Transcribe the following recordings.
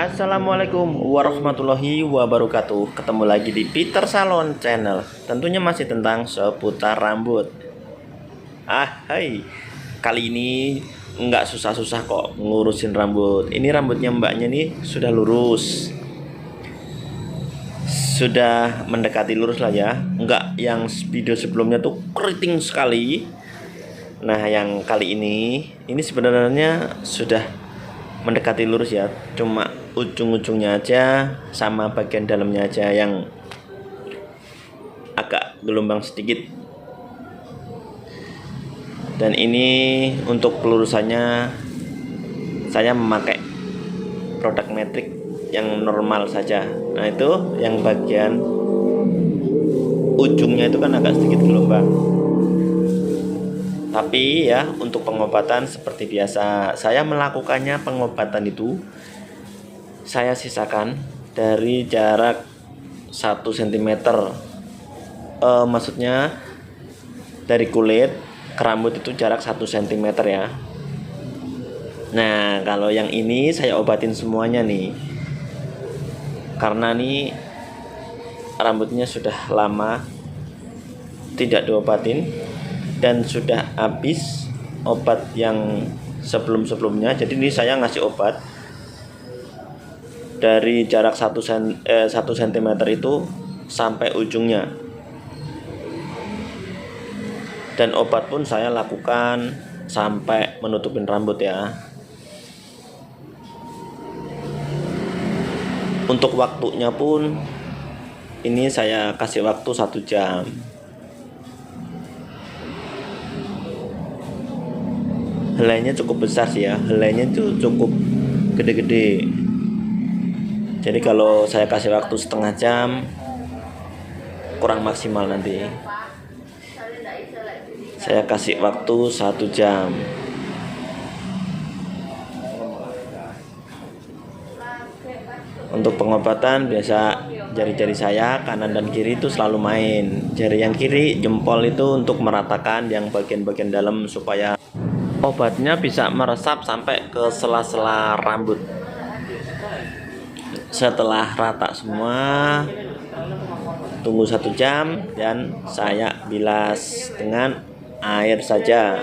Assalamualaikum warahmatullahi wabarakatuh. Ketemu lagi di Peter Salon Channel. Tentunya masih tentang seputar rambut. Hai. Kali ini nggak susah-susah kok ngurusin rambut. Ini rambutnya mbaknya nih sudah lurus, sudah mendekati lurus lah ya. Nggak yang video sebelumnya tuh keriting sekali. Nah yang kali ini sebenarnya sudah mendekati lurus ya, cuma ujung-ujungnya aja sama bagian dalamnya aja yang agak gelombang sedikit. Dan ini untuk pelurusannya saya memakai produk metrik yang normal saja. Nah itu yang bagian ujungnya itu kan agak sedikit gelombang. Tapi ya untuk pengobatan seperti biasa, saya melakukannya pengobatan itu saya sisakan dari jarak 1 cm. Maksudnya dari kulit ke rambut itu jarak 1 cm ya. Nah kalau yang ini saya obatin semuanya nih, karena nih rambutnya sudah lama tidak diobatin dan sudah habis obat yang sebelum-sebelumnya. Jadi ini saya ngasih obat dari jarak 1 cm itu sampai ujungnya. Dan obat pun saya lakukan sampai menutupin rambut ya. Untuk waktunya pun ini saya kasih waktu 1 jam. Helainya cukup besar sih ya, helainya itu cukup gede-gede. Jadi kalau saya kasih waktu setengah jam kurang maksimal nanti. Saya kasih waktu 1 jam. Untuk pengobatan biasa jari-jari saya kanan dan kiri itu selalu main. Jari yang kiri jempol itu untuk meratakan yang bagian-bagian dalam supaya obatnya bisa meresap sampai ke sela-sela rambut. Setelah rata semua, tunggu 1 jam dan saya bilas dengan air saja.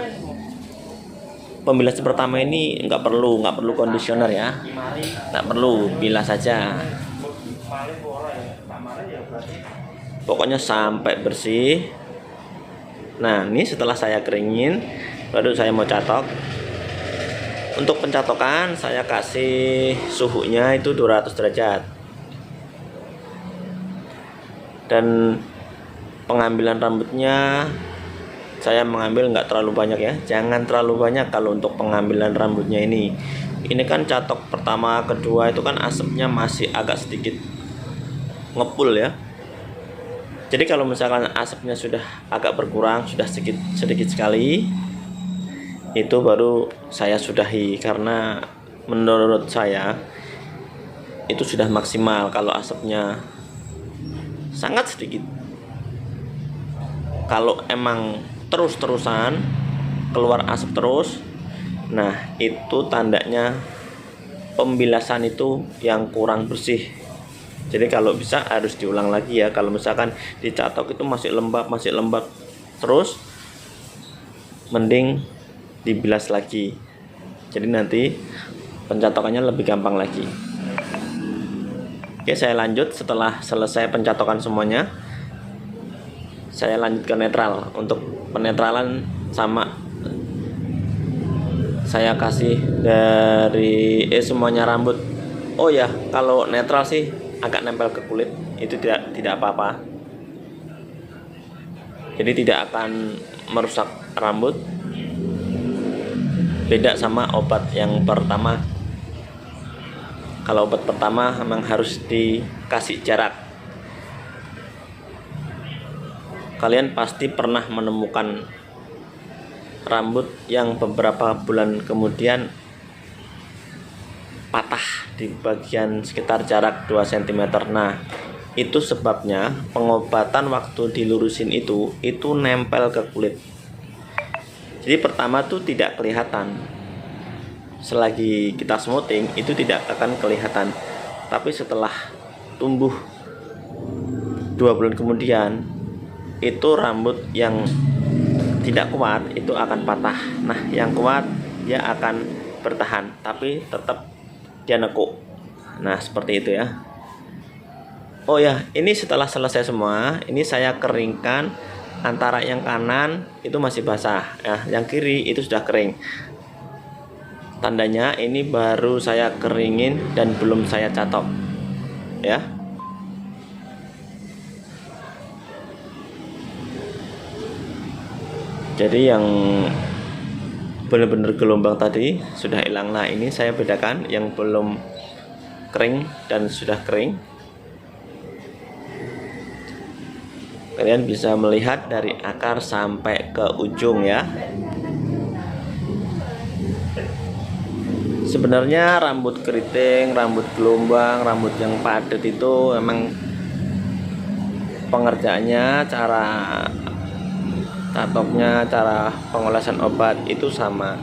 Pembilasan pertama ini nggak perlu conditioner ya, nggak perlu, bilas saja. Pokoknya sampai bersih. Nah ini setelah saya keringin, baru saya mau catok. Untuk pencatokan saya kasih suhunya itu 200 derajat. Dan pengambilan rambutnya saya mengambil nggak terlalu banyak ya. Jangan terlalu banyak kalau untuk pengambilan rambutnya ini. Ini kan catok pertama, kedua itu kan asapnya masih agak sedikit ngepul ya. Jadi kalau misalkan asapnya sudah agak berkurang, sudah sedikit sekali, itu baru saya sudahi, karena menurut saya itu sudah maksimal kalau asapnya sangat sedikit. Kalau emang terus-terusan keluar asap terus, nah itu tandanya pembilasan itu yang kurang bersih. Jadi kalau bisa harus diulang lagi ya. Kalau misalkan dicatok itu masih lembab terus, mending dibilas lagi. Jadi nanti pencatokannya lebih gampang lagi. Oke, saya lanjut setelah selesai pencatokan semuanya. Saya lanjut ke netral. Untuk penetralan sama saya kasih dari semuanya rambut. Oh ya, kalau netral sih agak nempel ke kulit, itu tidak apa-apa. Jadi tidak akan merusak rambut. Beda sama obat yang pertama. Kalau obat pertama memang harus dikasih jarak. Kalian pasti pernah menemukan rambut yang beberapa bulan kemudian patah di bagian sekitar jarak 2 cm. Nah itu sebabnya pengobatan waktu dilurusin itu nempel ke kulit. Jadi pertama tuh tidak kelihatan, selagi kita smoothing itu tidak akan kelihatan. tapi setelah tumbuh 2 bulan kemudian itu rambut yang tidak kuat itu akan patah. Nah, yang kuat dia akan bertahan, tapi tetap dia nekuk. Nah, seperti itu ya. Oh ya, ini setelah selesai semua, ini saya keringkan. Antara yang kanan itu masih basah, ya, yang kiri itu sudah kering. Tandanya ini baru saya keringin dan belum saya catok, ya. Jadi yang benar-benar gelombang tadi sudah hilang. Nah, ini saya bedakan yang belum kering dan sudah kering. Kalian bisa melihat dari akar sampai ke ujung ya. Sebenarnya rambut keriting, rambut gelombang, rambut yang padat itu memang pengerjaannya, cara catoknya, cara pengolasan obat itu sama,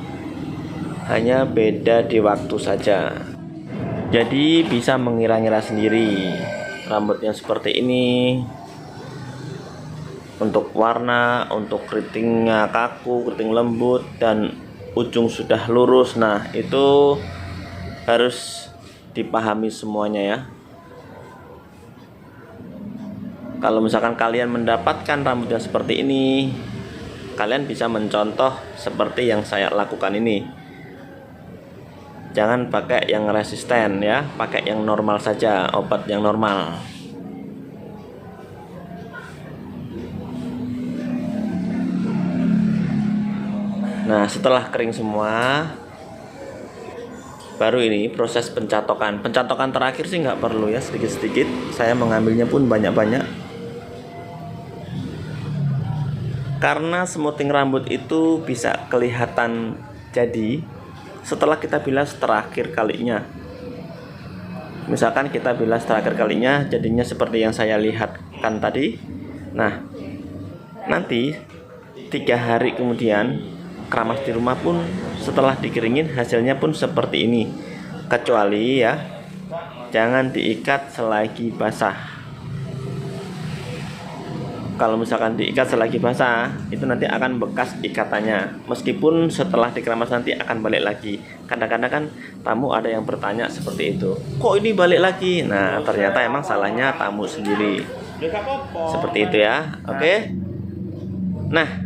hanya beda di waktu saja. Jadi bisa mengira-ngira sendiri rambut yang seperti ini untuk warna, untuk keritingnya kaku, keriting lembut, dan ujung sudah lurus. Nah, itu harus dipahami semuanya ya. Kalau misalkan kalian mendapatkan rambut yang seperti ini, kalian bisa mencontoh seperti yang saya lakukan ini. Jangan pakai yang resisten ya, pakai yang normal saja, obat yang normal. Nah, setelah kering semua, baru ini proses pencatokan. Pencatokan terakhir sih nggak perlu ya, sedikit-sedikit. Saya mengambilnya pun banyak-banyak. Karena smoothing rambut itu bisa kelihatan jadi setelah kita bilas terakhir kalinya. Misalkan kita bilas terakhir kalinya jadinya seperti yang saya lihatkan tadi. Nah, nanti 3 hari kemudian keramas di rumah pun setelah dikeringin hasilnya pun seperti ini. Kecuali ya, jangan diikat selagi basah. Kalau misalkan diikat selagi basah, itu nanti akan bekas ikatannya. Meskipun setelah dikeramas nanti akan balik lagi. Kadang-kadang kan tamu ada yang bertanya seperti itu, kok ini balik lagi? Nah, ternyata emang salahnya tamu sendiri. Seperti itu ya. Oke. Nah,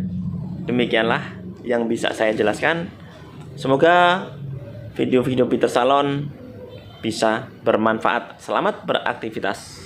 demikianlah yang bisa saya jelaskan. Semoga video-video Peter Salon bisa bermanfaat. Selamat beraktivitas.